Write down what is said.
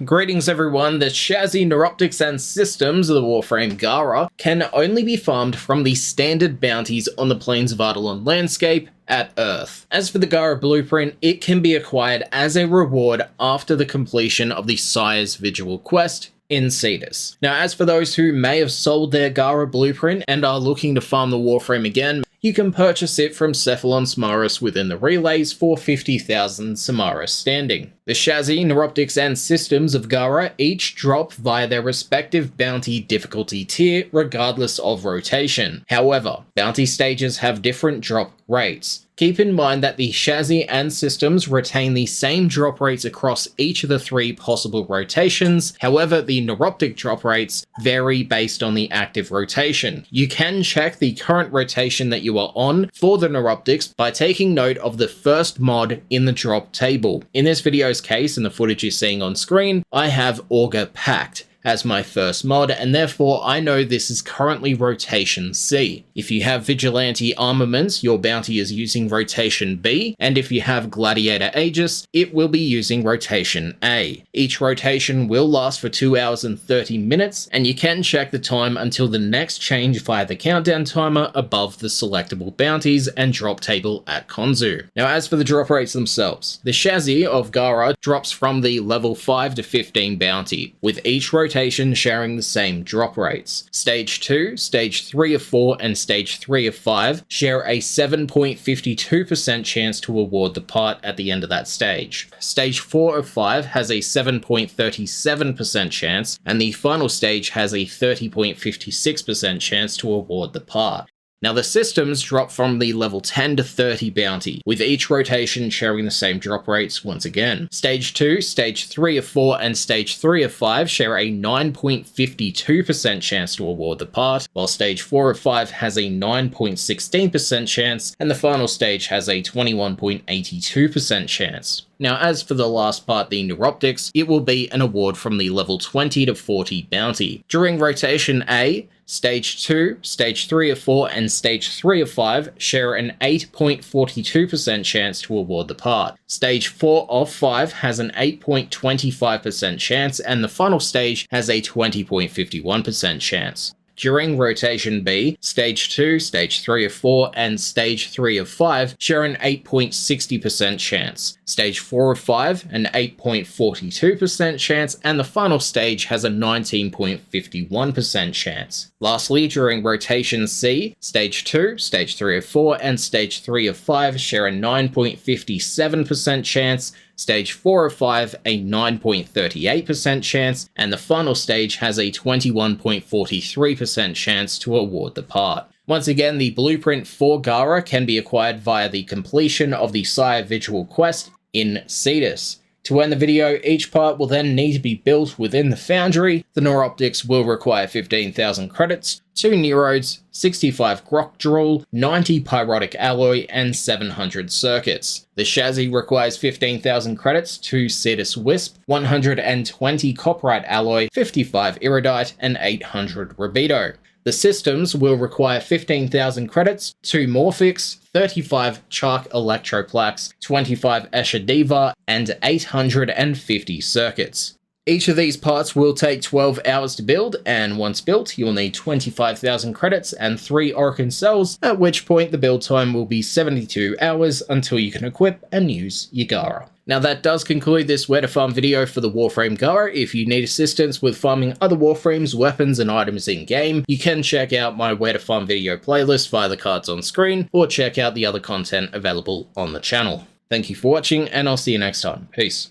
Greetings everyone, the chassis, neuroptics and systems of the Warframe Gara can only be farmed from the standard bounties on the plains of Eidolon landscape at Earth. As for the Gara blueprint, it can be acquired as a reward after the completion of the Sire's Vigil quest in Cetus. Now, as for those who may have sold their Gara blueprint and are looking to farm the Warframe again, you can purchase it from Cephalon Smaris within the relays for 50,000 Samaras standing. The chassis, neuroptics and systems of Gara each drop via their respective bounty difficulty tier regardless of rotation. However, bounty stages have different drop rates. Keep in mind that the chassis and systems retain the same drop rates across each of the 3 possible rotations. However, the neuroptic drop rates vary based on the active rotation. You can check the current rotation that you are on for the neuroptics by taking note of the first mod in the drop table. In this video's case, and the footage you're seeing on screen, I have Augur Pact as my first mod, and therefore I know this is currently rotation C. If you have Vigilante Armaments, your bounty is using rotation B, and if you have Gladiator Aegis, it will be using rotation A. Each rotation will last for 2 hours and 30 minutes, and you can check the time until the next change via the countdown timer above the selectable bounties and drop table at Konzu. Now, as for the drop rates themselves, the chassis of Gara drops from the level 5 to 15 bounty, with each rotation sharing the same drop rates. Stage 2, Stage 3 of 4, and Stage 3 of 5 share a 7.52% chance to award the part at the end of that stage. Stage 4 of 5 has a 7.37% chance, and the final stage has a 30.56% chance to award the part. Now, the systems drop from the level 10 to 30 bounty, with each rotation sharing the same drop rates once again. Stage 2, Stage 3 of 4, and Stage 3 of 5 share a 9.52% chance to award the part, while Stage 4 of 5 has a 9.16% chance, and the final stage has a 21.82% chance. Now, as for the last part, the neuroptics, it will be an award from the level 20 to 40 bounty. During rotation A, Stage 2, Stage 3 of 4, and Stage 3 of 5 share an 8.42% chance to award the part. Stage 4 of 5 has an 8.25% chance, and the final stage has a 20.51% chance. During rotation B, Stage 2, Stage 3 of 4, and Stage 3 of 5 share an 8.60% chance. Stage 4 of 5, an 8.42% chance, and the final stage has a 19.51% chance. Lastly, during rotation C, Stage 2, Stage 3 of 4, and Stage 3 of 5 share a 9.57% chance, Stage 4 of 5 a 9.38% chance, and the final stage has a 21.43% chance to award the part. Once again, the blueprint for Gara can be acquired via the completion of the Sire's Vigil quest in Cetus. To end the video, each part will then need to be built within the foundry. The neuroptics will require 15,000 credits, 2 neurodes, 65 grok drool, 90 pyrotic alloy, and 700 circuits. The chassis requires 15,000 credits, 2 Cetus wisp, 120 copperite alloy, 55 iridite, and 800 rubido. The systems will require 15,000 credits, 2 Morphix, 35 Chark Electroplaques, 25 Escher Diva, and 850 circuits. Each of these parts will take 12 hours to build, and once built, you'll need 25,000 credits and 3 Orokin cells, at which point the build time will be 72 hours until you can equip and use your Gara. Now, that does conclude this where to farm video for the Warframe Gara. If you need assistance with farming other Warframes, weapons, and items in-game, you can check out my where to farm video playlist via the cards on screen, or check out the other content available on the channel. Thank you for watching, and I'll see you next time. Peace.